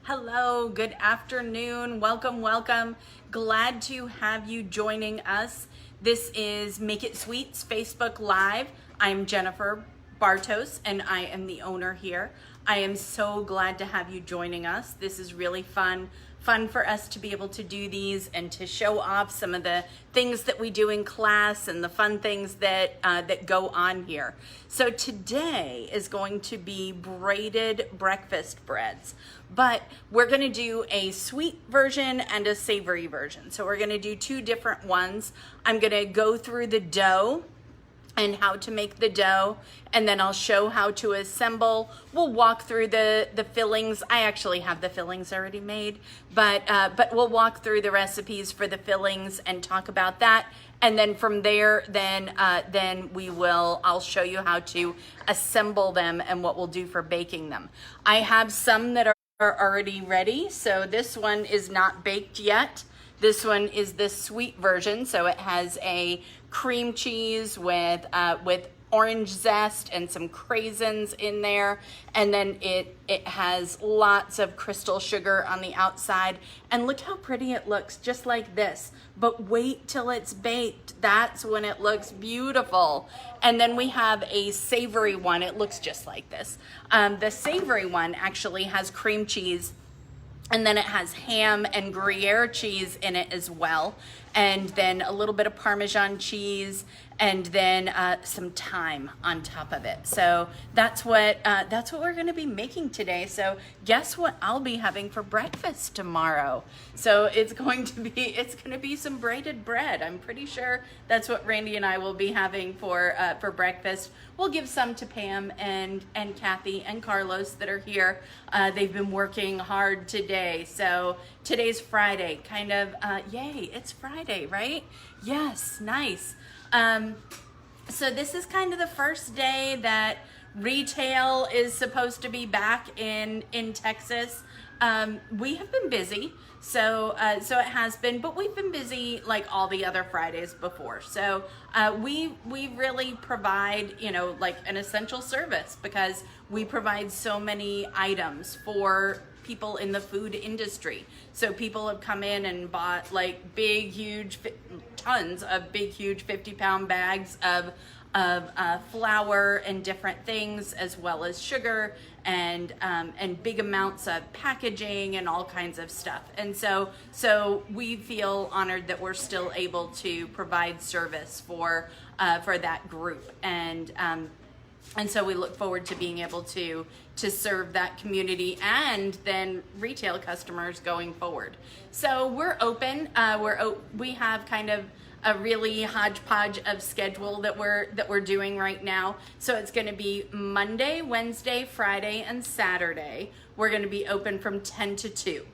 Hello, good afternoon. Welcome, welcome. Glad to have you joining us. This is Make It Sweet's Facebook Live. I'm Jennifer Bartos and I am the owner here. I am so glad to have you joining us. This is really fun for us to be able to do these and to show off some of the things that we do in class and the fun things that that go on here. So today is going to be braided breakfast breads, but we're going to do a sweet version and a savory version. So we're going to do two different ones. I'm going to go through the dough and how to make the dough, and then I'll show how to assemble. We'll walk through the fillings. I actually have the fillings already made, but we'll walk through the recipes for the fillings and talk about that. And then from there, I'll show you how to assemble them and what we'll do for baking them. I have some that are already ready. So this one is not baked yet. This one is the sweet version, so it has a cream cheese with orange zest and some craisins in there, and then it has lots of crystal sugar on the outside. And look how pretty it looks, just like this. But wait till it's baked. That's when it looks beautiful. And then we have a savory one. It looks just like this. The savory one actually has cream cheese, and then it has ham and Gruyere cheese in it as well. And then a little bit of Parmesan cheese, and then some thyme on top of it. So that's what we're gonna be making today. So guess what I'll be having for breakfast tomorrow? So it's gonna be some braided bread. I'm pretty sure that's what Randy and I will be having for breakfast. We'll give some to Pam and Kathy and Carlos that are here. They've been working hard today. So today's Friday, kind of, yay, it's Friday, right? Yes, nice. So this is kind of the first day that retail is supposed to be back in Texas. We have been busy, so it has been, but we've been busy like all the other Fridays before. So we really provide, like an essential service, because we provide so many items for people in the food industry. So people have come in and bought like tons of big, huge 50-pound bags of flour and different things, as well as sugar and big amounts of packaging and all kinds of stuff. And so we feel honored that we're still able to provide service for that group. And so we look forward to being able to serve that community and then retail customers going forward. So we're open. We have kind of a really hodgepodge of schedule that we're doing right now. So it's going to be Monday, Wednesday, Friday, and Saturday. We're going to be open from 10 to 2.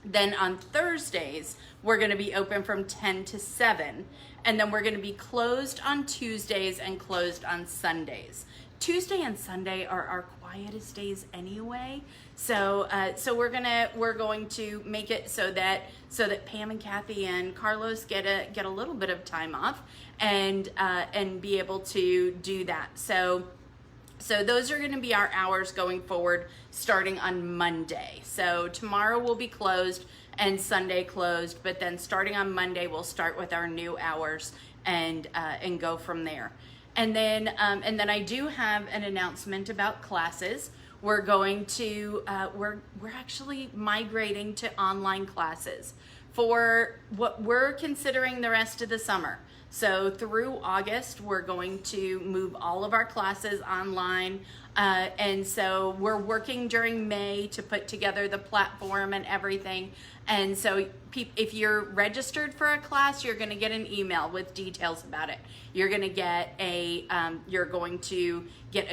Then on Thursdays, we're going to be open from 10 to 7. And then we're going to be closed on Tuesdays and closed on Sundays. Tuesday and Sunday are our quietest days anyway. So we're going to make it so that Pam and Kathy and Carlos get a little bit of time off and be able to do that. So those are going to be our hours going forward, starting on Monday. So tomorrow will be closed and Sunday closed, but then starting on Monday, we'll start with our new hours and go from there. And then I do have an announcement about classes. We're going to we're actually migrating to online classes for what we're considering the rest of the summer. So through August, we're going to move all of our classes online. And so we're working during May to put together the platform and everything. And so if you're registered for a class, you're going to get an email with details about it. You're going to get a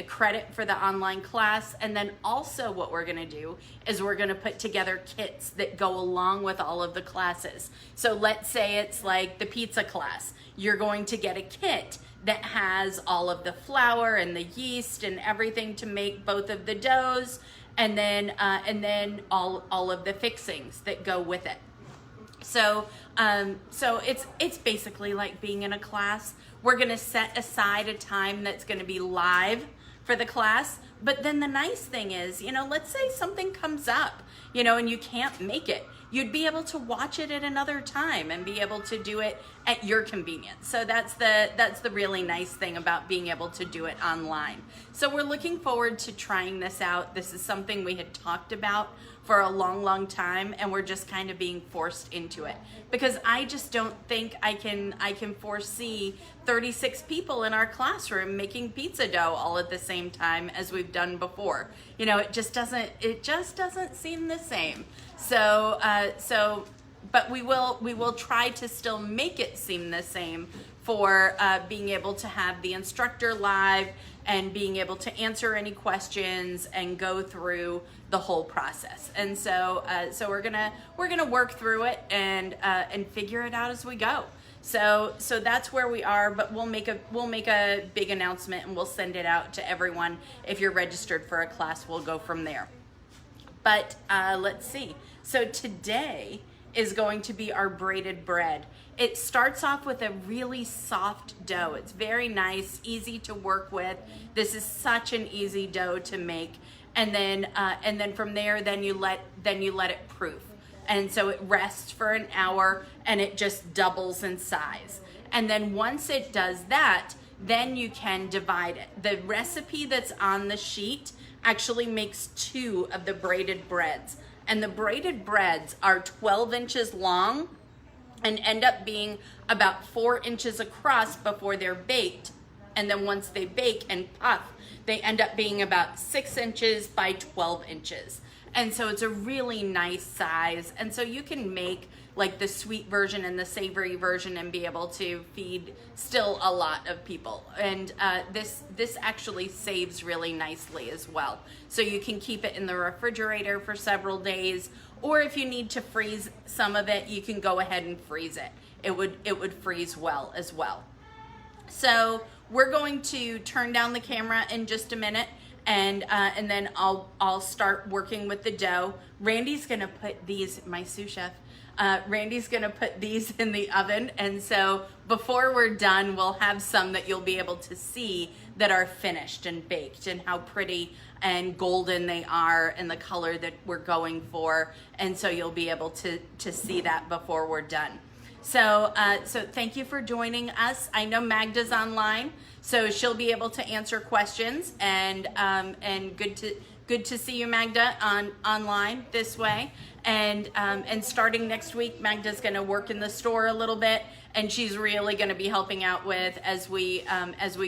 credit for the online class. And then also what we're going to do is we're going to put together kits that go along with all of the classes. So let's say it's like the pizza class. You're going to get a kit that has all of the flour and the yeast and everything to make both of the doughs, and then all of the fixings that go with it. So it's basically like being in a class. We're gonna set aside a time that's gonna be live for the class. But then the nice thing is, let's say something comes up, you know, and you can't make it, you'd be able to watch it at another time and be able to do it at your convenience. So that's the really nice thing about being able to do it online. So we're looking forward to trying this out. This is something we had talked about for a long time, and we're just kind of being forced into it because I just don't think I can foresee 36 people in our classroom making pizza dough all at the same time as we've done before. You know, it just doesn't seem the same. So but we will try to still make it seem the same for being able to have the instructor live and being able to answer any questions and go through the whole process. And so we're gonna work through it and figure it out as we go. So that's where we are, but we'll make a big announcement and we'll send it out to everyone. If you're registered for a class, we'll go from there. But let's see. So today is going to be our braided bread. It starts off with a really soft dough. It's very nice, easy to work with. This is such an easy dough to make. And then from there, then you let it proof. And so it rests for an hour and it just doubles in size. And then once it does that, then you can divide it. The recipe that's on the sheet actually makes 2 of the braided breads. And the braided breads are 12 inches long and end up being about 4 inches across before they're baked. And then once they bake and puff, they end up being about 6 inches by 12 inches. And so it's a really nice size. And so you can make like the sweet version and the savory version and be able to feed still a lot of people. And this actually saves really nicely as well. So you can keep it in the refrigerator for several days, or if you need to freeze some of it, you can go ahead and freeze it. It would freeze well as well. So we're going to turn down the camera in just a minute, and then I'll start working with the dough. Randy's gonna put these, my sous chef, Randy's gonna put these in the oven, and so before we're done, we'll have some that you'll be able to see that are finished and baked and how pretty and golden they are and the color that we're going for. And so you'll be able to see that before we're done. So thank you for joining us. I know Magda's online, so she'll be able to answer questions, and good to see you, Magda, online this way. And starting next week, Magda's going to work in the store a little bit, and she's really going to be helping out with as we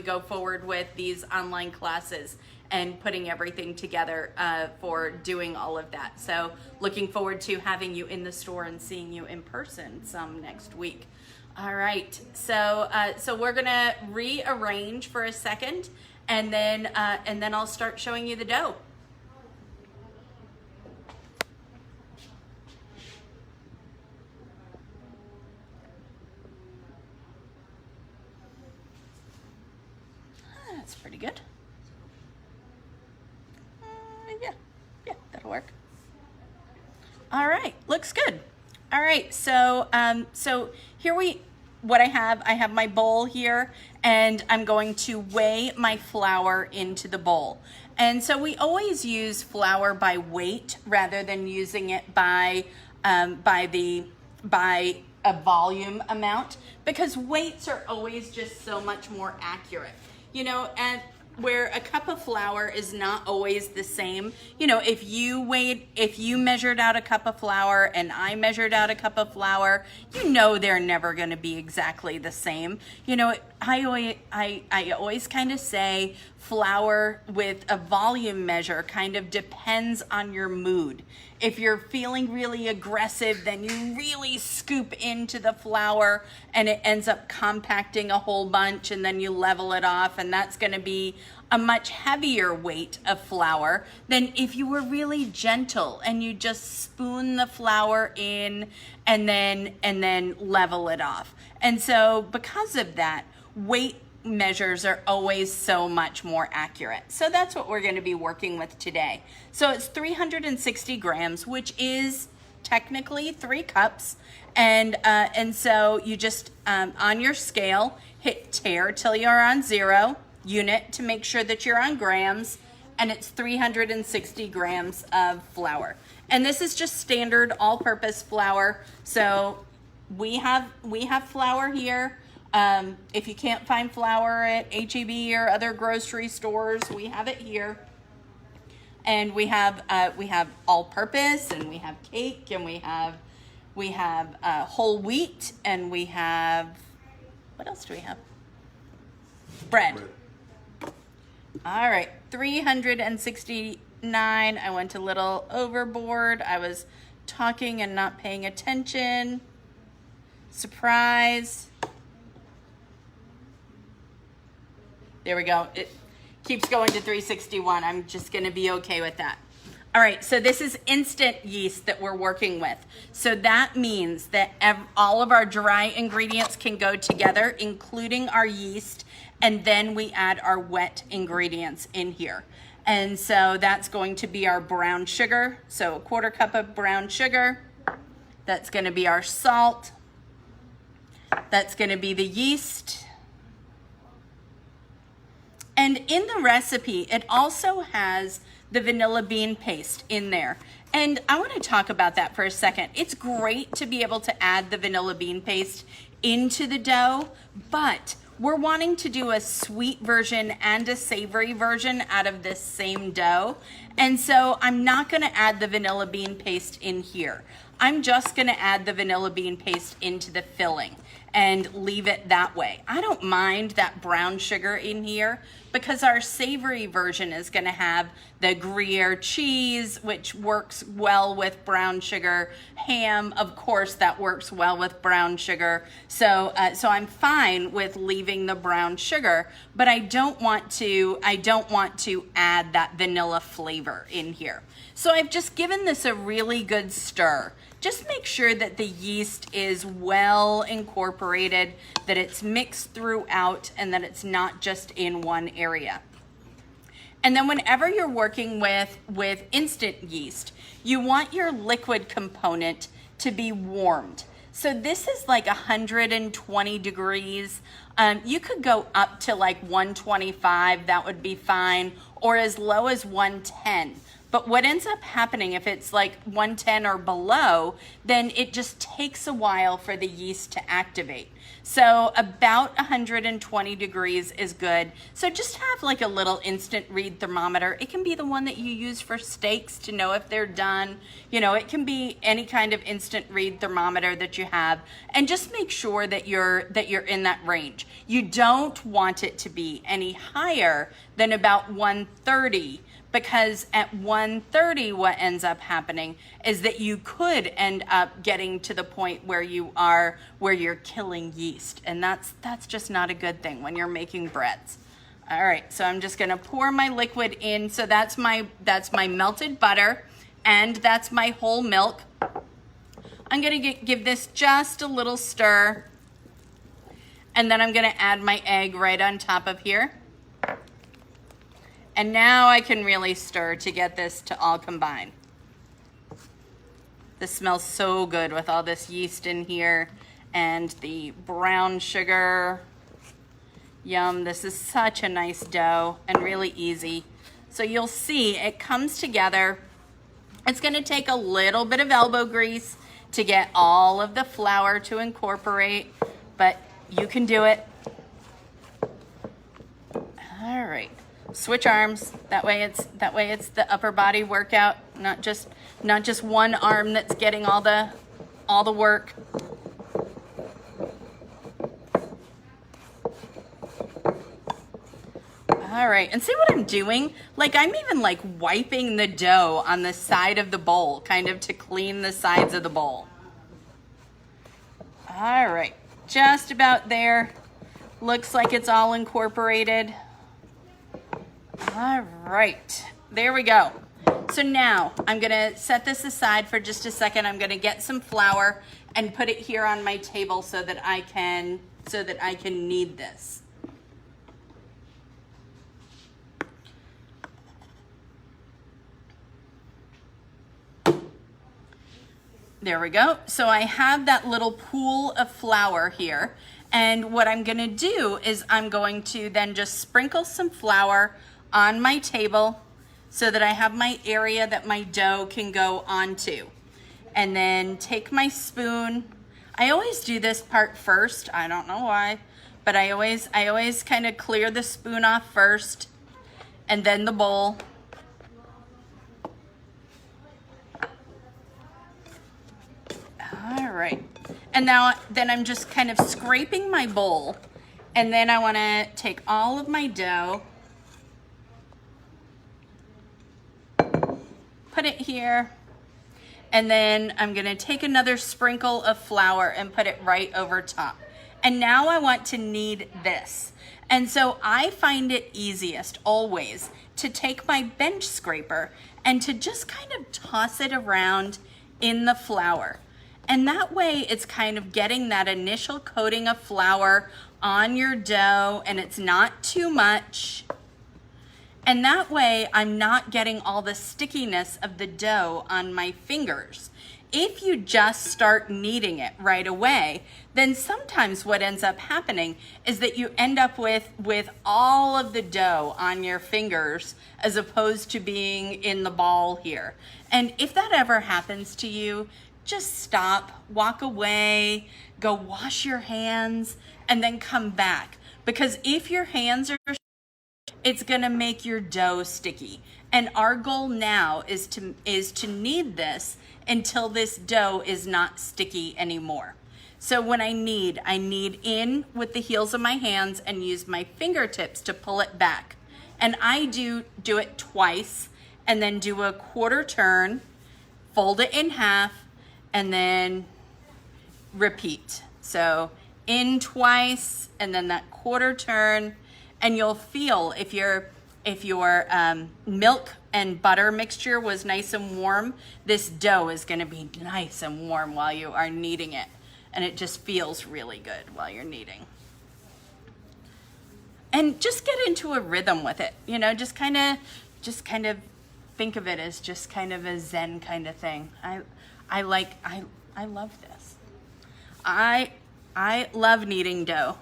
go forward with these online classes and putting everything together for doing all of that. So looking forward to having you in the store and seeing you in person some next week. All right, so we're gonna rearrange for a second, and then I'll start showing you the dough. That's pretty good. Yeah, that'll work. All right, looks good. All right, so here what I have my bowl here, and I'm going to weigh my flour into the bowl. And so we always use flour by weight rather than using it by a volume amount, because weights are always just so much more accurate. You know, and where a cup of flour is not always the same. You know, if you measured out a cup of flour and I measured out a cup of flour, you know they're never going to be exactly the same. You know, I always kind of say flour with a volume measure kind of depends on your mood. If you're feeling really aggressive, then you really scoop into the flour and it ends up compacting a whole bunch, and then you level it off, and that's going to be a much heavier weight of flour than if you were really gentle and you just spoon the flour in and then level it off. And so because of that, weight measures are always so much more accurate. So that's what we're going to be working with today. So it's 360 grams, which is technically 3 cups. And so you just, on your scale, hit tare till you're on 0, unit to make sure that you're on grams, and it's 360 grams of flour. And this is just standard all-purpose flour. So we have flour here. If you can't find flour at H-E-B or other grocery stores, we have it here. And we have all-purpose, and we have cake, and we have whole wheat, and we have, what else do we have? Bread. All right, 369. I went a little overboard. I was talking and not paying attention. Surprise. There we go. It keeps going to 361. I'm just going to be okay with that. All right, so this is instant yeast that we're working with. So that means that all of our dry ingredients can go together, including our yeast, and then we add our wet ingredients in here. And so that's going to be our brown sugar. So a 1/4 cup of brown sugar. That's going to be our salt. That's going to be the yeast. And in the recipe, it also has the vanilla bean paste in there. And I want to talk about that for a second. It's great to be able to add the vanilla bean paste into the dough, but we're wanting to do a sweet version and a savory version out of this same dough. And so I'm not going to add the vanilla bean paste in here. I'm just going to add the vanilla bean paste into the filling and leave it that way. I don't mind that brown sugar in here because our savory version is going to have the Gruyere cheese, which works well with brown sugar. Ham, of course, that works well with brown sugar. So I'm fine with leaving the brown sugar, but I don't want to add that vanilla flavor in here. So I've just given this a really good stir. Just make sure that the yeast is well incorporated, that it's mixed throughout, and that it's not just in one area. And then whenever you're working with instant yeast, you want your liquid component to be warmed. So this is like 120 degrees. You could go up to like 125, that would be fine, or as low as 110. But what ends up happening if it's like 110 or below, then it just takes a while for the yeast to activate. So about 120 degrees is good. So just have like a little instant read thermometer. It can be the one that you use for steaks to know if they're done. You know, it can be any kind of instant read thermometer that you have. And just make sure that you're in that range. You don't want it to be any higher than about 130. Because at 130, what ends up happening is that you could end up getting to the point where you're killing yeast. And that's just not a good thing when you're making breads. All right, so I'm just gonna pour my liquid in. So that's my melted butter, and that's my whole milk. I'm gonna give this just a little stir, and then I'm gonna add my egg right on top of here. And now I can really stir to get this to all combine. This smells so good with all this yeast in here and the brown sugar. Yum, this is such a nice dough and really easy. So you'll see it comes together. It's gonna take a little bit of elbow grease to get all of the flour to incorporate, but you can do it. All right. Switch arms. That way it's the upper body workout, not just one arm that's getting all the work. All right, and see what I'm doing? Like I'm even like wiping the dough on the side of the bowl, kind of to clean the sides of the bowl. All right, just about there. Looks like it's all incorporated. All right, there we go. So now I'm gonna set this aside for just a second. I'm gonna get some flour and put it here on my table so that I can knead this. There we go. So I have that little pool of flour here. And what I'm gonna do is I'm going to then just sprinkle some flour on my table, so that I have my area that my dough can go onto. And then take my spoon. I always do this part first. I don't know why, but I always kind of clear the spoon off first and then the bowl. All right. And now then I'm just kind of scraping my bowl, and then I want to take all of my dough, put it here, and then I'm gonna take another sprinkle of flour and put it right over top. And now I want to knead this. And so I find it easiest always to take my bench scraper and to just kind of toss it around in the flour. And that way it's kind of getting that initial coating of flour on your dough, and it's not too much. And that way I'm not getting all the stickiness of the dough on my fingers. If you just start kneading it right away, then sometimes what ends up happening is that you end up with all of the dough on your fingers as opposed to being in the ball here. And if that ever happens to you, just stop, walk away, go wash your hands, and then come back. Because if your hands are, it's gonna make your dough sticky. And our goal now is to knead this until this dough is not sticky anymore. So when I knead in with the heels of my hands and use my fingertips to pull it back. And I do it twice, and then do a quarter turn, fold it in half, and then repeat. So in twice, and then that quarter turn, and you'll feel if your milk and butter mixture was nice and warm, this dough is gonna be nice and warm while you are kneading it. And it just feels really good while you're kneading. And just get into a rhythm with it. You know, just kind of think of it as just kind of a Zen kind of thing. I love this. I love kneading dough.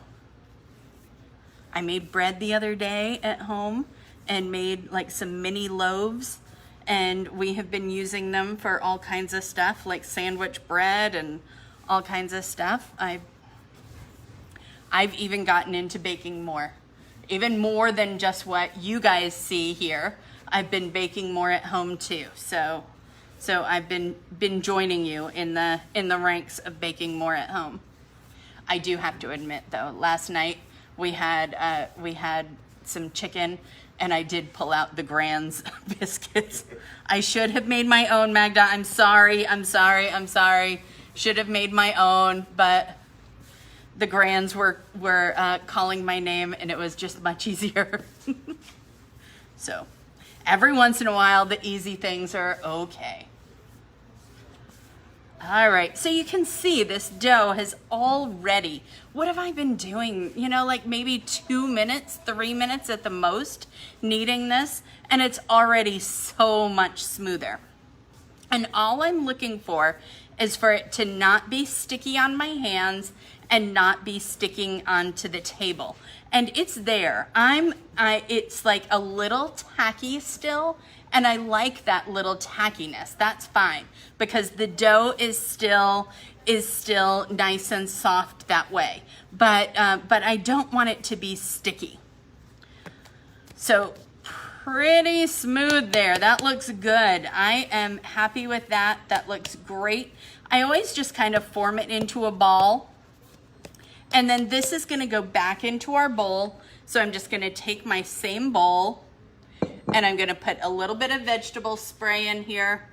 I made bread the other day at home and made like some mini loaves, and we have been using them for all kinds of stuff, like sandwich bread and all kinds of stuff. I've even gotten into baking more, even more than just what you guys see here. I've been baking more at home too. So I've been joining you in the ranks of baking more at home. I do have to admit though, last night we had some chicken, and I did pull out the Grands biscuits. I should have made my own, Magda. I'm sorry. Should have made my own, but the Grands were calling my name, and it was just much easier. So every once in a while, the easy things are okay. All right, so you can see this dough has already, what have I been doing? You know, like maybe 2 minutes, 3 minutes at the most, kneading this, and it's already so much smoother. And all I'm looking for is for it to not be sticky on my hands and not be sticking onto the table. And it's there. It's like a little tacky still, and I like that little tackiness. That's fine, because the dough is still nice and soft that way. But I don't want it to be sticky. So pretty smooth there. That looks good. I am happy with that. That looks great. I always just kind of form it into a ball. And then this is gonna go back into our bowl. So I'm just gonna take my same bowl, and I'm gonna put a little bit of vegetable spray in here.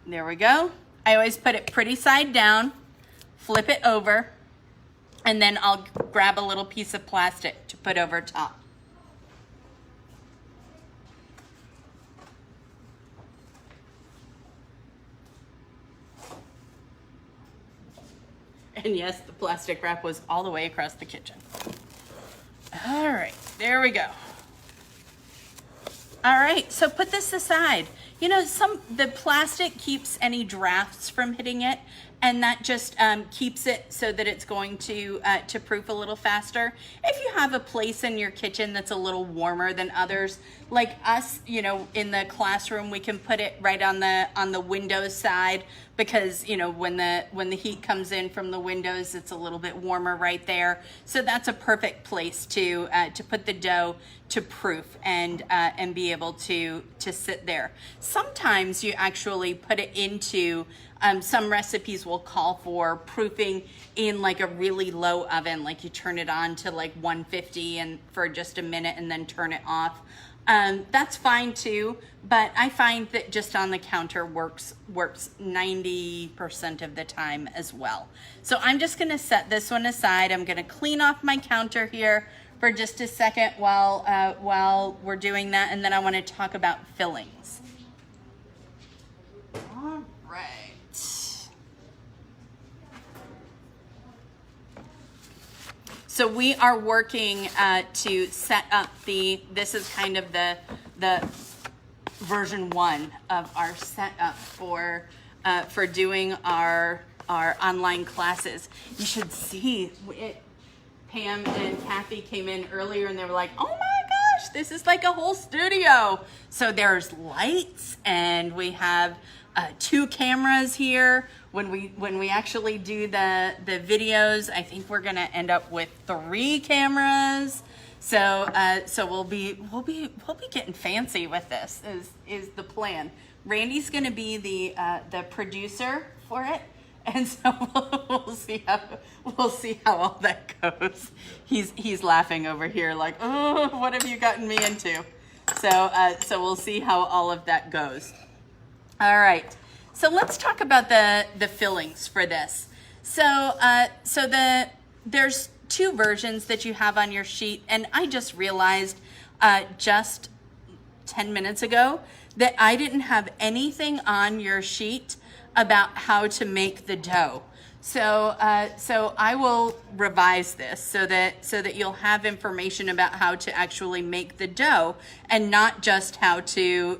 There we go. I always put it pretty side down, flip it over, and then I'll grab a little piece of plastic to put over top. And yes, the plastic wrap was all the way across the kitchen. All right, there we go. All right, so put this aside. You know, the plastic keeps any drafts from hitting it, and that just keeps it so that it's going to proof a little faster. If you have a place in your kitchen that's a little warmer than others, like us, you know, in the classroom, we can put it right on the windows side, because, you know, when the heat comes in from the windows, it's a little bit warmer right there. So that's a perfect place to put the dough to proof and be able to sit there. Sometimes you actually put it into, some recipes will call for proofing in like a really low oven, like you turn it on to like 150 and for just a minute and then turn it off. That's fine too, but I find that just on the counter works 90% of the time as well. So I'm just gonna set this one aside. I'm gonna clean off my counter here for just a second while we're doing that, and then I wanna talk about fillings. All right. So we are working to set up this is kind of the version 1 of our setup for doing our online classes. You should see it. Pam and Kathy came in earlier and they were like, oh my gosh, this is like a whole studio. So there's lights, and we have 2 cameras here. When we actually do the videos, I think we're gonna end up with 3 cameras. So we'll be getting fancy with this. Is the plan. Randy's gonna be the producer for it, and so we'll see how all that goes. He's laughing over here like, oh, what have you gotten me into? So we'll see how all of that goes. All right. So let's talk about the fillings for this. So there's 2 versions that you have on your sheet, and I just realized just 10 minutes ago that I didn't have anything on your sheet about how to make the dough. So I will revise this so that you'll have information about how to actually make the dough, and not just how to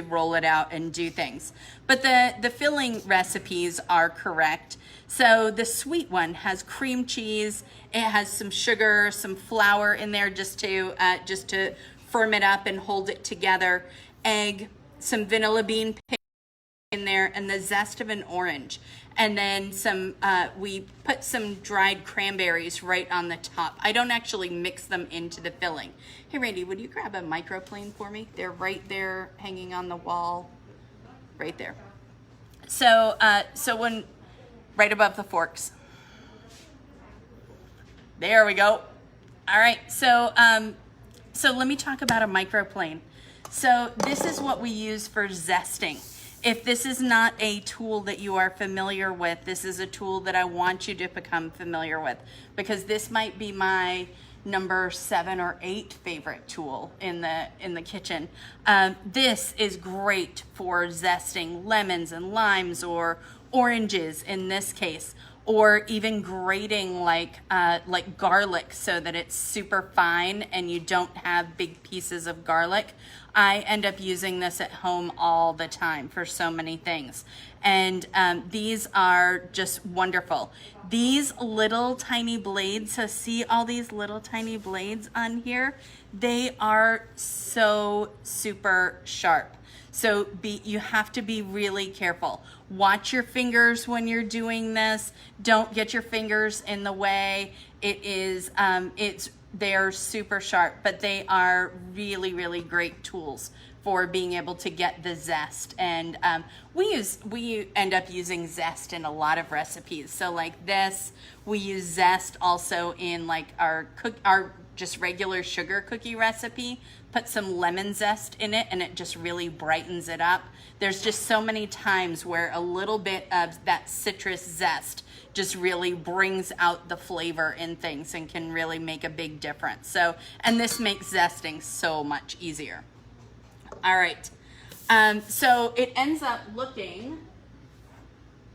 roll it out and do things. But the filling recipes are correct. So the sweet one has cream cheese. It has some sugar, some flour in there just to firm it up and hold it together. Egg, some vanilla bean in there, and the zest of an orange. And then we put some dried cranberries right on the top. I don't actually mix them into the filling. Hey Randy, would you grab a microplane for me? They're right there hanging on the wall, right there. So when, right above the forks. There we go. All right, so let me talk about a microplane. So this is what we use for zesting. If this is not a tool that you are familiar with, this is a tool that I want you to become familiar with, because this might be my number 7 or 8 favorite tool in the kitchen. This is great for zesting lemons and limes, or oranges in this case, or even grating like garlic so that it's super fine and you don't have big pieces of garlic. I end up using this at home all the time for so many things. And these are just wonderful. These little tiny blades, so see all these little tiny blades on here? They are so super sharp. So you have to be really careful. Watch your fingers when you're doing this. Don't get your fingers in the way. They're super sharp, but they are really, really great tools for being able to get the zest. And we end up using zest in a lot of recipes. So like this, we use zest also in like our just regular sugar cookie recipe. Put some lemon zest in it and it just really brightens it up. There's just so many times where a little bit of that citrus zest just really brings out the flavor in things and can really make a big difference. So, and this makes zesting so much easier. All right, so it ends up looking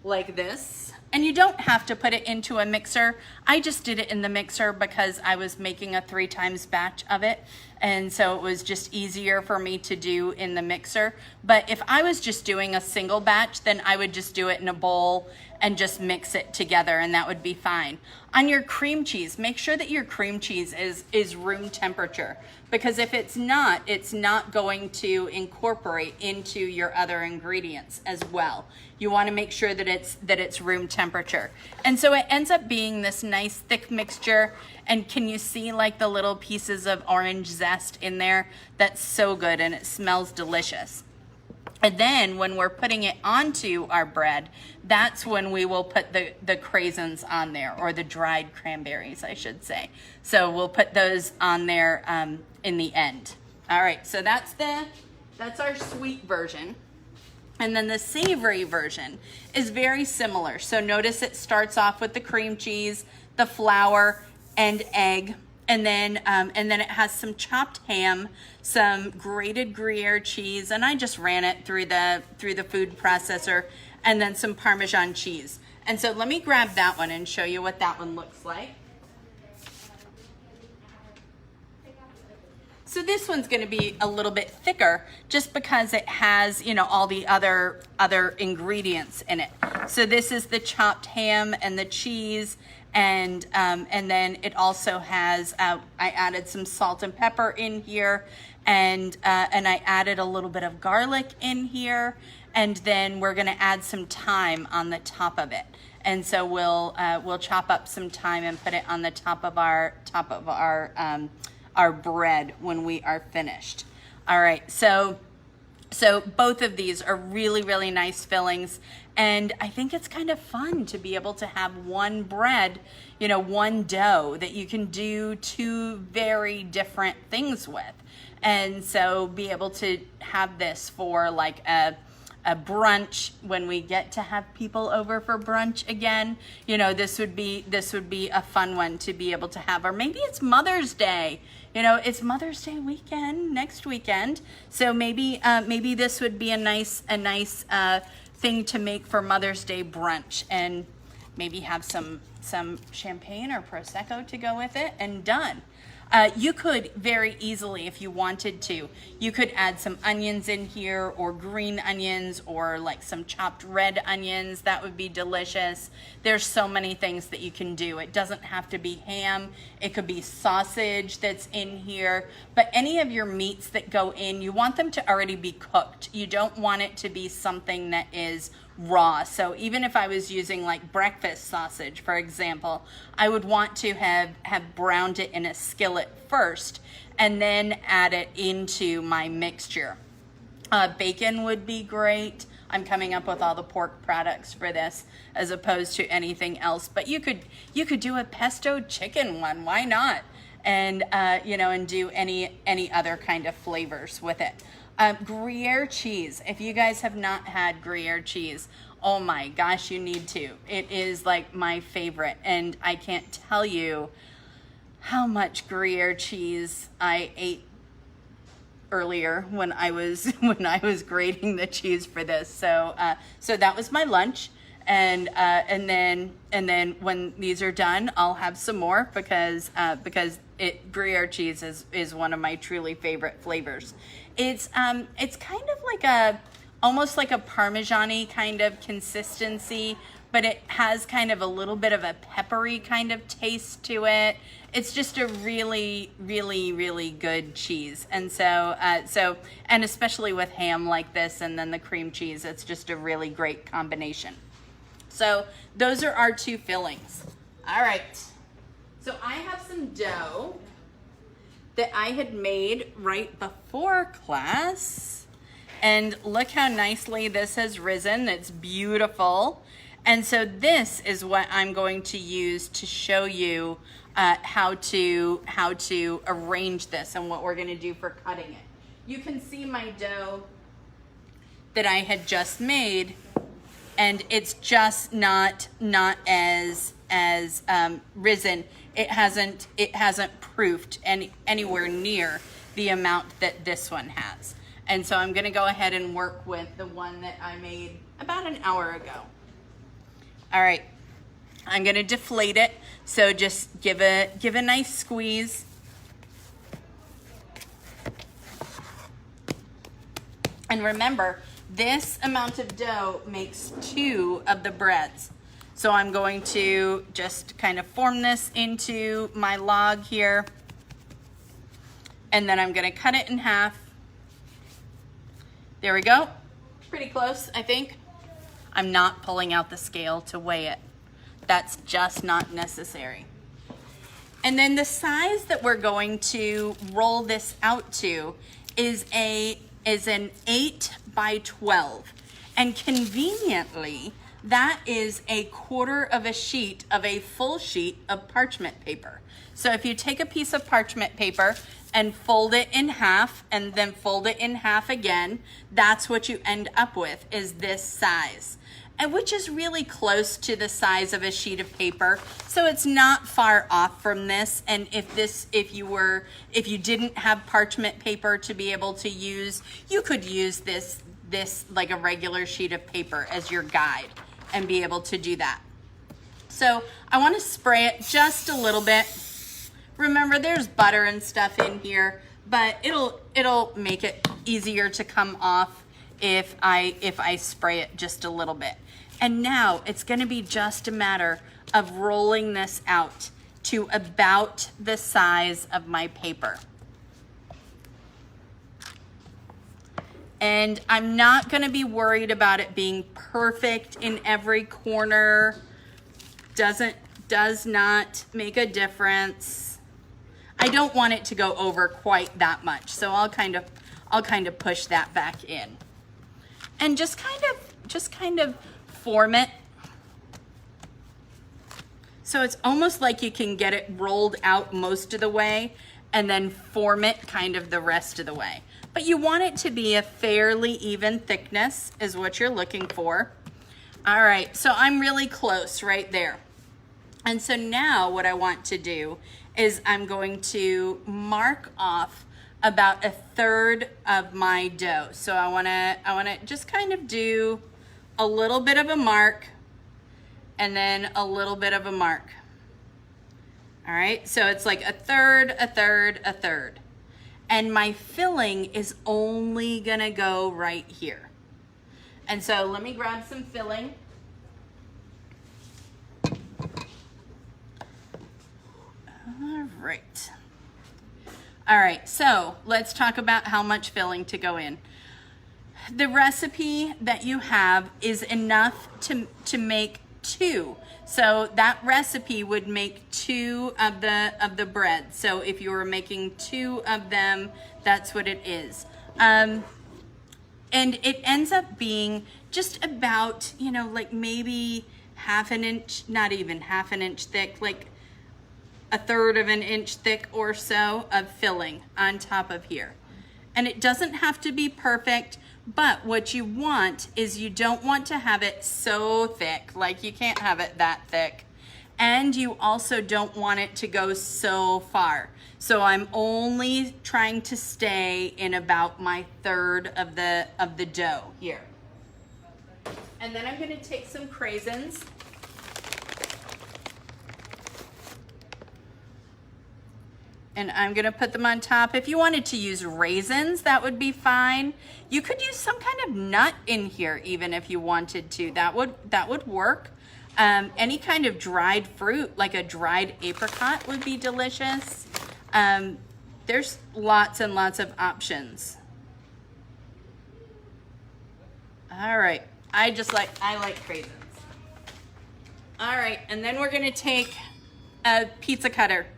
like this. And you don't have to put it into a mixer. I just did it in the mixer because I was making a 3 times batch of it. And so it was just easier for me to do in the mixer. But if I was just doing a single batch, then I would just do it in a bowl and just mix it together, and that would be fine. On your cream cheese, make sure that your cream cheese is room temperature, because if it's not going to incorporate into your other ingredients as well. You want to make sure that it's room temperature. And so it ends up being this nice thick mixture. And can you see like the little pieces of orange zest in there? That's so good, and it smells delicious. And then when we're putting it onto our bread, that's when we will put the craisins on there, or the dried cranberries, I should say. So we'll put those on there in the end. All right, so that's our sweet version. And then the savory version is very similar. So notice it starts off with the cream cheese, the flour, and egg. And then it has some chopped ham, some grated Gruyere cheese, and I just ran it through the food processor, and then some Parmesan cheese. And so let me grab that one and show you what that one looks like. So this one's going to be a little bit thicker just because it has, all the other ingredients in it. So this is the chopped ham and the cheese, and then it also has, I added some salt and pepper in here, and I added a little bit of garlic in here, and then we're going to add some thyme on the top of it. And so we'll chop up some thyme and put it on the top of our bread when we are finished. All right, so both of these are really, really nice fillings, and I think it's kind of fun to be able to have one bread, one dough that you can do two very different things with. And so be able to have this for like a brunch when we get to have people over for brunch again. This would be a fun one to be able to have. Or maybe it's Mother's Day. It's Mother's Day weekend next weekend. So maybe this would be a nice thing to make for Mother's Day brunch, and maybe have some champagne or Prosecco to go with it, and done. You could very easily, if you wanted to, you could add some onions in here, or green onions, or like some chopped red onions. That would be delicious. There's so many things that you can do. It doesn't have to be ham. It could be sausage that's in here. But any of your meats that go in, you want them to already be cooked. You don't want it to be something that is raw. So even if I was using like breakfast sausage, for example, I would want to have browned it in a skillet first and then add it into my mixture. Bacon would be great. I'm coming up with all the pork products for this as opposed to anything else, but you could do a pesto chicken one. Why not? And and do any other kind of flavors with it. Gruyere cheese. If you guys have not had Gruyere cheese, oh my gosh, you need to. It is like my favorite, and I can't tell you how much Gruyere cheese I ate earlier when I was grating the cheese for this. So that was my lunch, and then when these are done, I'll have some more because Gruyere cheese is one of my truly favorite flavors. It's kind of like almost like a Parmesan-y kind of consistency, but it has kind of a little bit of a peppery kind of taste to it. It's just a really, really, really good cheese. And so and especially with ham like this and then the cream cheese, it's just a really great combination. So those are our two fillings. All right. So I have some dough that I had made right before class. And look how nicely this has risen. It's beautiful. And so this is what I'm going to use to show you how to arrange this and what we're going to do for cutting it. You can see my dough that I had just made, and it's just not as risen. It hasn't proofed anywhere near the amount that this one has. And so I'm going to go ahead and work with the one that I made about an hour ago. All right, I'm going to deflate it. So just give a nice squeeze. And remember, this amount of dough makes 2 of the breads. So I'm going to just kind of form this into my log here. And then I'm going to cut it in half. There we go. Pretty close, I think. I'm not pulling out the scale to weigh it. That's just not necessary. And then the size that we're going to roll this out to is an 8 by 12. And conveniently, that is a 1/4 of a sheet of a full sheet of parchment paper. So if you take a piece of parchment paper and fold it in half and then fold it in half again, that's what you end up with, is this size. And which is really close to the size of a sheet of paper. So it's not far off from this. And if you didn't have parchment paper to be able to use, you could use this like a regular sheet of paper as your guide and be able to do that. So I want to spray it just a little bit. Remember, there's butter and stuff in here, but it'll make it easier to come off if I spray it just a little bit. And now it's going to be just a matter of rolling this out to about the size of my paper. And I'm not going to be worried about it being perfect in every corner. Does not make a difference. I don't want it to go over quite that much, so I'll kind of push that back in. And just kind of form it. So it's almost like you can get it rolled out most of the way and then form it kind of the rest of the way. But you want it to be a fairly even thickness is what you're looking for. All right, so I'm really close right there. And so now what I want to do is I'm going to mark off about 1/3 of my dough. So I wanna just kind of do a little bit of a mark and then a little bit of a mark. All right, so it's like 1/3, 1/3, 1/3. And my filling is only gonna go right here. And so let me grab some filling. All right, so let's talk about how much filling to go in. The recipe that you have is enough to make 2. So that recipe would make 2 of the bread. So if you were making 2 of them, that's what it is. And it ends up being just about, like maybe 1/2 inch, not even 1/2 inch thick, like 1/3 of an inch thick or so of filling on top of here. And it doesn't have to be perfect, but what you want is you don't want to have it so thick, like you can't have it that thick. And you also don't want it to go so far. So I'm only trying to stay in about my 1/3 of the dough here. And then I'm gonna take some craisins. And I'm gonna put them on top. If you wanted to use raisins, that would be fine. You could use some kind of nut in here even if you wanted to. That would work. Any kind of dried fruit, like a dried apricot, would be delicious. There's lots and lots of options. All right, I like craisins. All right, and then we're gonna take a pizza cutter.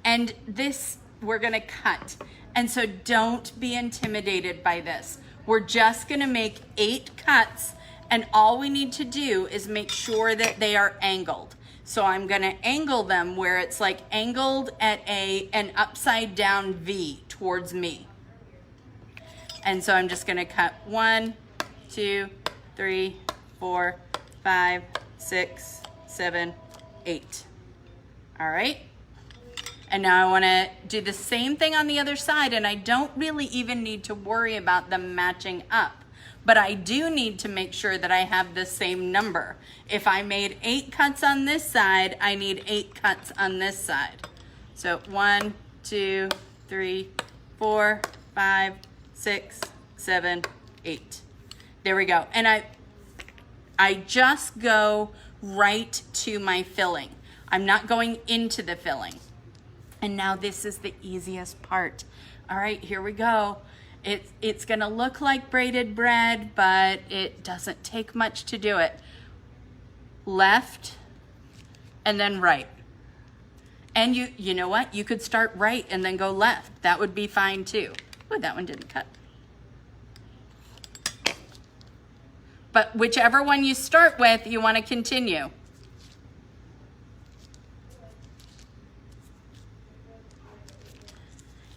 And this we're gonna cut. And so don't be intimidated by this. We're just gonna make 8 cuts, and all we need to do is make sure that they are angled. So I'm gonna angle them where it's like angled at an upside down V towards me. And so I'm just gonna cut 1, 2, 3, 4, 5, 6, 7, 8. All right. And now I want to do the same thing on the other side, and I don't really even need to worry about them matching up. But I do need to make sure that I have the same number. If I made 8 cuts on this side, I need 8 cuts on this side. So 1, 2, 3, 4, 5, 6, 7, 8. There we go. And I just go right to my filling. I'm not going into the filling. And now this is the easiest part. All right, here we go. It's gonna look like braided bread, but it doesn't take much to do it. Left and then right. And you know what? You could start right and then go left. That would be fine too. Oh, that one didn't cut. But whichever one you start with, you want to continue.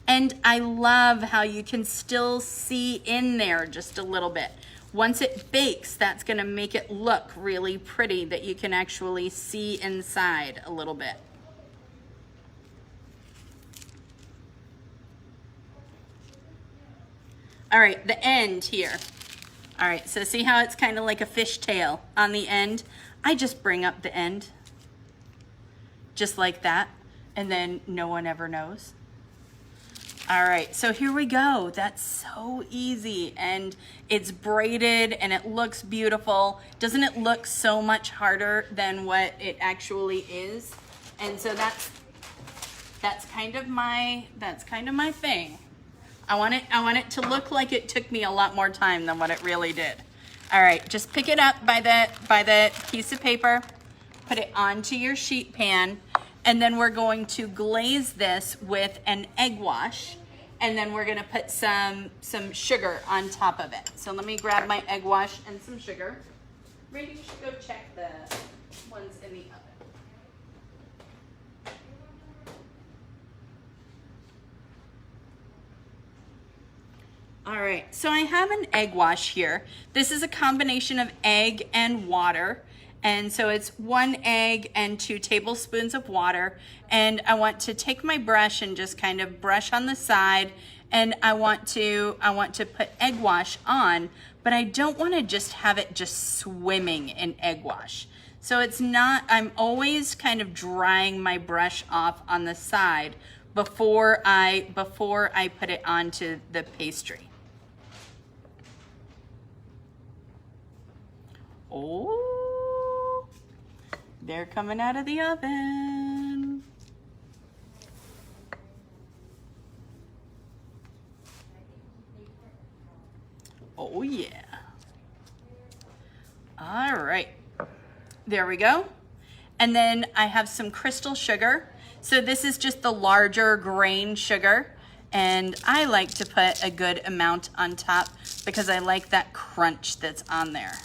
And I love how you can still see in there just a little bit. Once it bakes, that's going to make it look really pretty, that you can actually see inside a little bit. All right, the end here. All right, so see how it's kind of like a fishtail on the end? I just bring up the end, just like that, and then no one ever knows. All right, so here we go. That's so easy, and it's braided and it looks beautiful. Doesn't it look so much harder than what it actually is? And so that's kind of my thing. I want it to look like it took me a lot more time than what it really did. All right, just pick it up by the piece of paper, put it onto your sheet pan, and then we're going to glaze this with an egg wash, and then we're gonna put some sugar on top of it. So let me grab my egg wash and some sugar. Randy, you should go check the ones in the oven. All right, so I have an egg wash here. This is a combination of egg and water. And so it's 1 egg and 2 tablespoons of water. And I want to take my brush and just kind of brush on the side. And I want to put egg wash on, but I don't want to just have it just swimming in egg wash. So it's not, I'm always kind of drying my brush off on the side before I put it onto the pastry. Oh, they're coming out of the oven. Oh yeah. All right, there we go. And then I have some crystal sugar. So this is just the larger grain sugar. And I like to put a good amount on top because I like that crunch that's on there.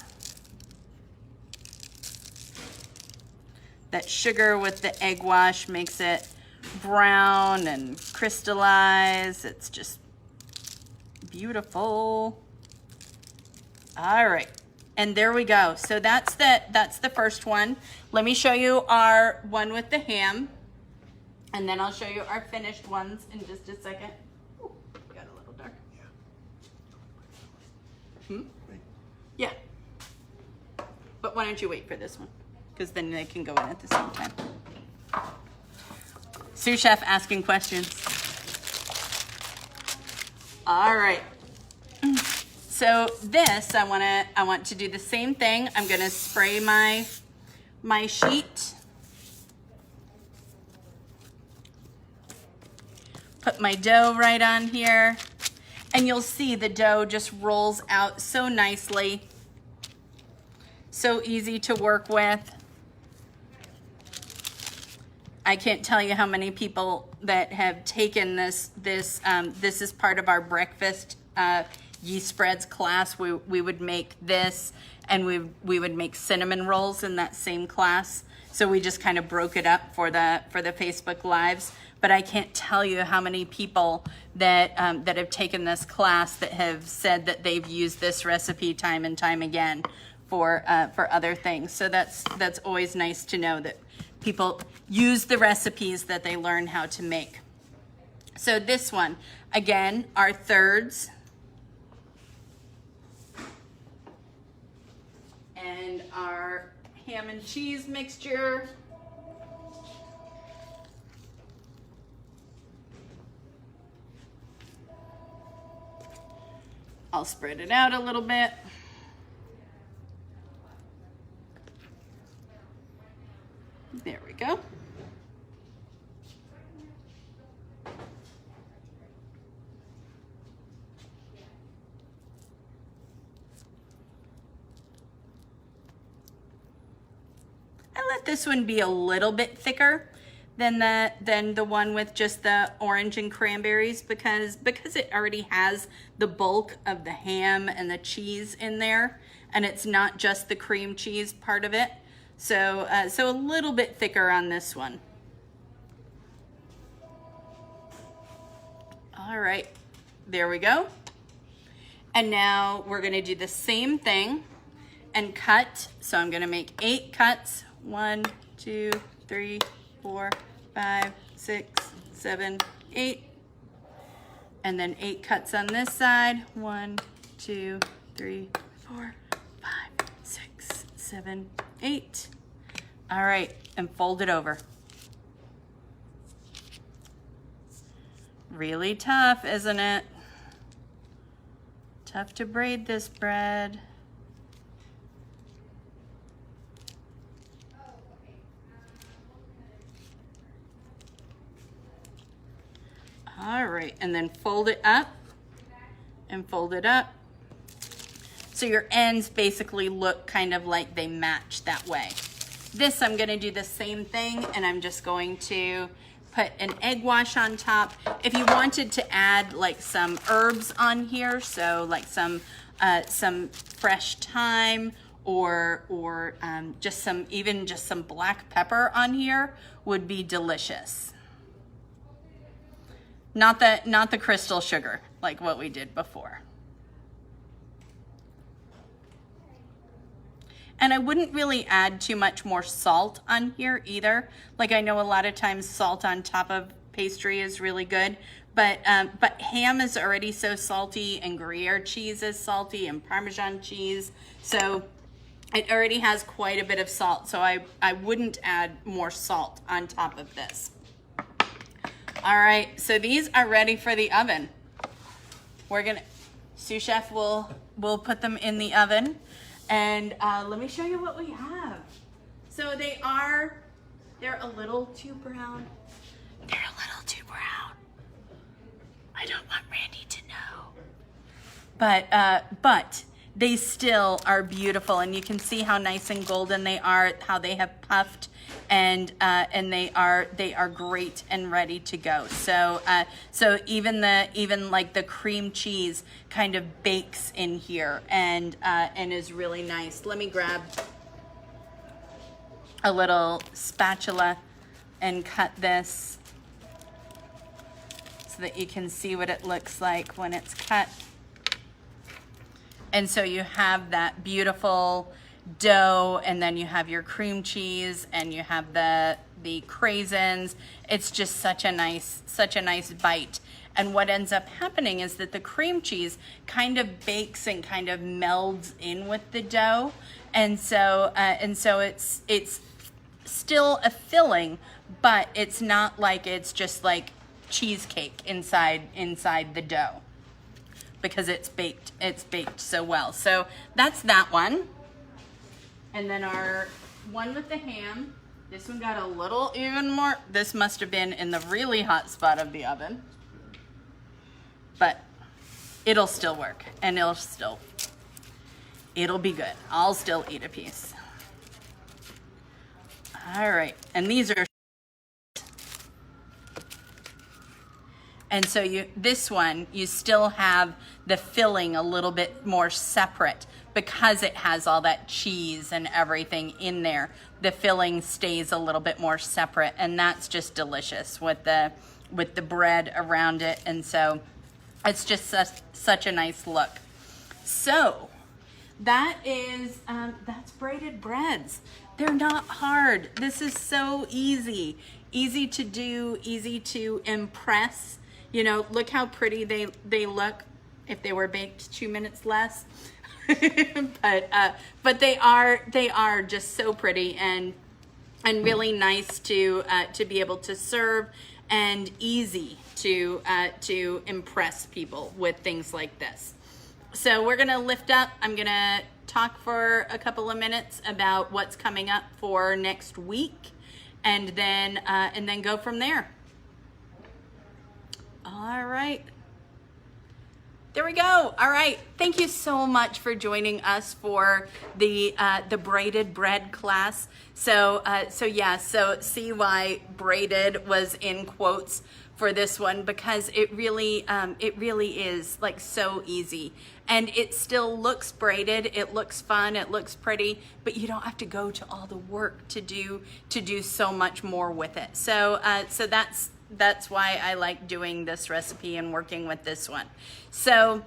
That sugar with the egg wash makes it brown and crystallized. It's just beautiful. All right, and there we go. So that's the first one. Let me show you our one with the ham, and then I'll show you our finished ones in just a second. Ooh, got a little dark. Yeah. But why don't you wait for this one? Because then they can go in at the same time. Sous Chef asking questions. All right. So this, I want to do the same thing. I'm gonna spray my sheet. Put my dough right on here. And you'll see the dough just rolls out so nicely. So easy to work with. I can't tell you how many people that have taken this is part of our breakfast yeast spreads class. We would make this, and we would make cinnamon rolls in that same class. So we just kind of broke it up for the Facebook Lives. But I can't tell you how many people that have taken this class that have said that they've used this recipe time and time again for other things. So that's always nice to know that people use the recipes that they learn how to make. So this one, again, our thirds. And our ham and cheese mixture. I'll spread it out a little bit. There we go. I let this one be a little bit thicker than the one with just the orange and cranberries because it already has the bulk of the ham and the cheese in there, and it's not just the cream cheese part of it. So so a little bit thicker on this one. All right, there we go. And now we're gonna do the same thing and cut. So I'm gonna make 8 cuts. 1, 2, 3, 4, 5, 6, 7, 8. And then 8 cuts on this side. 1, 2, 3, 4, 5, 6, 7, 8. All right, and fold it over. Really tough, isn't it? Tough to braid this bread. All right, and then fold it up and fold it up. So your ends basically look kind of like they match that way. This, I'm gonna do the same thing, and I'm just going to put an egg wash on top. If you wanted to add like some herbs on here, so like some fresh thyme or just some black pepper on here would be delicious. Not the crystal sugar like what we did before. And I wouldn't really add too much more salt on here either. Like I know a lot of times salt on top of pastry is really good, but ham is already so salty, and Gruyere cheese is salty, and Parmesan cheese. So it already has quite a bit of salt. So I wouldn't add more salt on top of this. All right, so these are ready for the oven. Sous Chef will put them in the oven, and let me show you what we have. So they're a little too brown. They're a little too brown. I don't want Randy to know. But they still are beautiful, and you can see how nice and golden they are, how they have puffed, and they are great and ready to go. So so even like the cream cheese kind of bakes in here and is really nice. Let me grab a little spatula and cut this so that you can see what it looks like when it's cut. And so you have that beautiful dough, and then you have your cream cheese, and you have the craisins. It's just such a nice bite. And what ends up happening is that the cream cheese kind of bakes and kind of melds in with the dough, and so it's still a filling, but it's not like it's just like cheesecake inside the dough, because it's baked so well. So that's that one. And then our one with the ham, this one got a little even more. This must have been in the really hot spot of the oven, but it'll still work, and it'll be good. I'll still eat a piece. All right, and these are, and so this one, you still have the filling a little bit more separate because it has all that cheese and everything in there. The filling stays a little bit more separate, and that's just delicious with the bread around it. And so it's just such a nice look. So that's braided breads. They're not hard. This is so easy to do, easy to impress. You know, look how pretty they look if they were baked 2 minutes less. but they are just so pretty and really nice to be able to serve, and easy to impress people with things like this. So we're gonna lift up. I'm gonna talk for a couple of minutes about what's coming up for next week, and then go from there. All right. There we go. All right. Thank you so much for joining us for the braided bread class. So see why braided was in quotes for this one, because it really is like so easy, and it still looks braided. It looks fun. It looks pretty, but you don't have to go to all the work to do so much more with it. So that's why I like doing this recipe and working with this one. So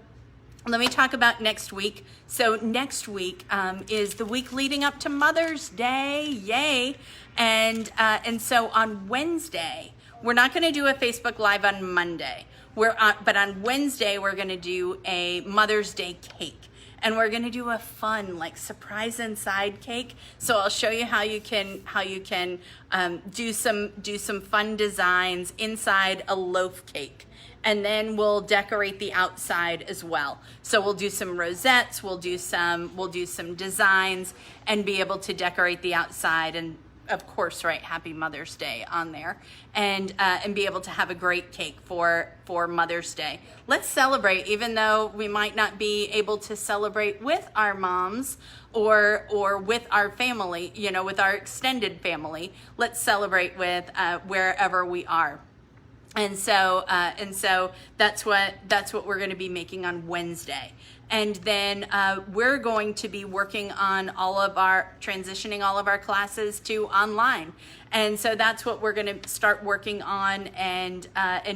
let me talk about next week. So next week is the week leading up to Mother's Day, yay! And so on Wednesday, we're not going to do a Facebook Live on Monday. But on Wednesday we're going to do a Mother's Day cake. And we're gonna do a fun, like, surprise inside cake. So I'll show you how you can do some fun designs inside a loaf cake, and then we'll decorate the outside as well. So we'll do some rosettes, we'll do some designs, and be able to decorate the outside, and of course write Happy Mother's Day on there, and be able to have a great cake for Mother's Day. Let's celebrate, even though we might not be able to celebrate with our moms or with our family, with our extended family. Let's celebrate with wherever we are. And so that's what we're going to be making on Wednesday. And then we're going to be working on transitioning all of our classes to online. And so that's what we're going to start working on, and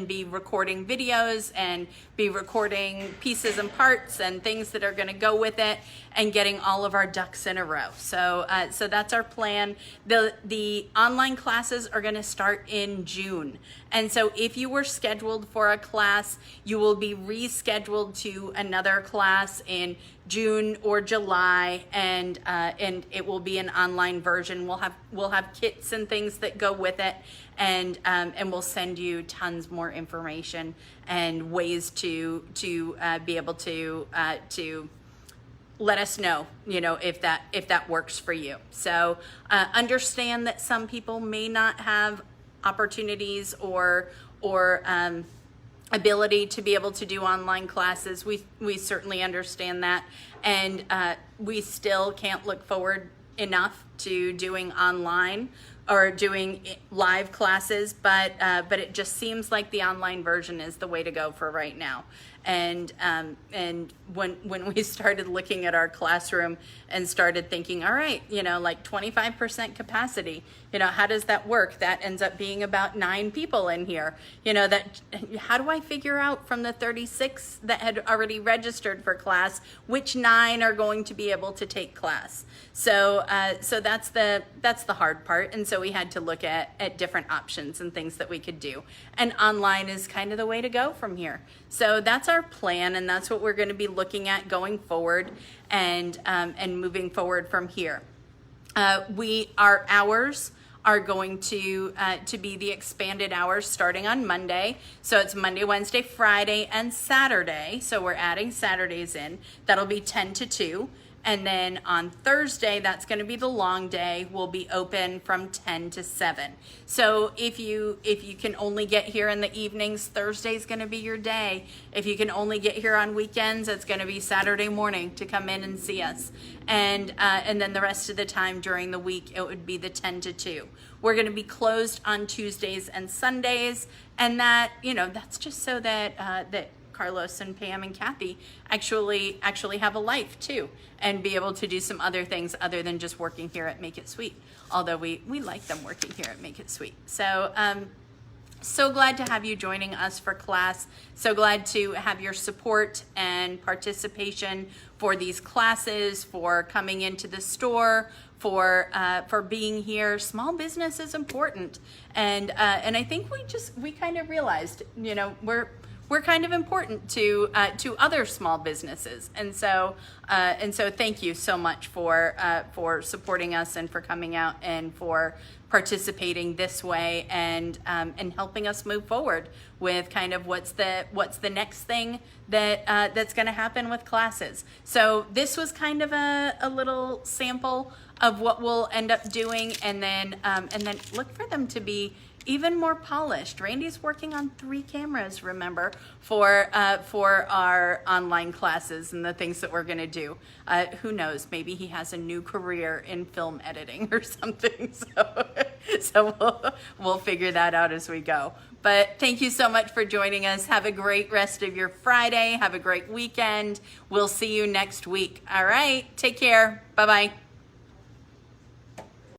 be recording videos and be recording pieces and parts and things that are going to go with it, and getting all of our ducks in a row. So that's our plan. The online classes are going to start in June. And so if you were scheduled for a class, you will be rescheduled to another class in June or July, and it will be an online version. We'll have kits and things that go with it, and we'll send you tons more information and ways to be able to let us know, if that works for you. So understand that some people may not have opportunities or ability to be able to do online classes. We certainly understand that, and we still can't look forward enough to doing online or doing live classes, but it just seems like the online version is the way to go for right now. And when we started looking at our classroom and started thinking, all right, like 25% capacity, how does that work? That ends up being about 9 people in here. How do I figure out from the 36 that had already registered for class, which 9 are going to be able to take class? So that's the hard part. And so we had to look at different options and things that we could do. And online is kind of the way to go from here. So that's our plan, and that's what we're going to be looking at going forward, and moving forward from here. Our hours are going to be the expanded hours starting on Monday. So it's Monday, Wednesday, Friday, and Saturday. So we're adding Saturdays in. That'll be 10 to 2. And then on Thursday, that's going to be the long day. We'll be open from 10 to 7. So if you can only get here in the evenings, Thursday's going to be your day. If you can only get here on weekends, it's going to be Saturday morning to come in and see us. And then the rest of the time during the week, it would be the 10 to 2. We're going to be closed on Tuesdays and Sundays, and that's just so that Carlos and Pam and Kathy actually have a life too, and be able to do some other things other than just working here at Make It Sweet. Although we like them working here at Make It Sweet. So so glad to have you joining us for class. So glad to have your support and participation for these classes, for coming into the store, for being here. Small business is important, and I think we kind of realized, we're kind of important to other small businesses. And so thank you so much for supporting us and for coming out and for participating this way and helping us move forward with kind of what's the next thing that's going to happen with classes. So this was kind of a little sample of what we'll end up doing, and then look for them to be even more polished. Randy's working on 3 cameras, remember, for our online classes and the things that we're going to do. Who knows? Maybe he has a new career in film editing or something. So we'll figure that out as we go. But thank you so much for joining us. Have a great rest of your Friday. Have a great weekend. We'll see you next week. All right. Take care. Bye-bye.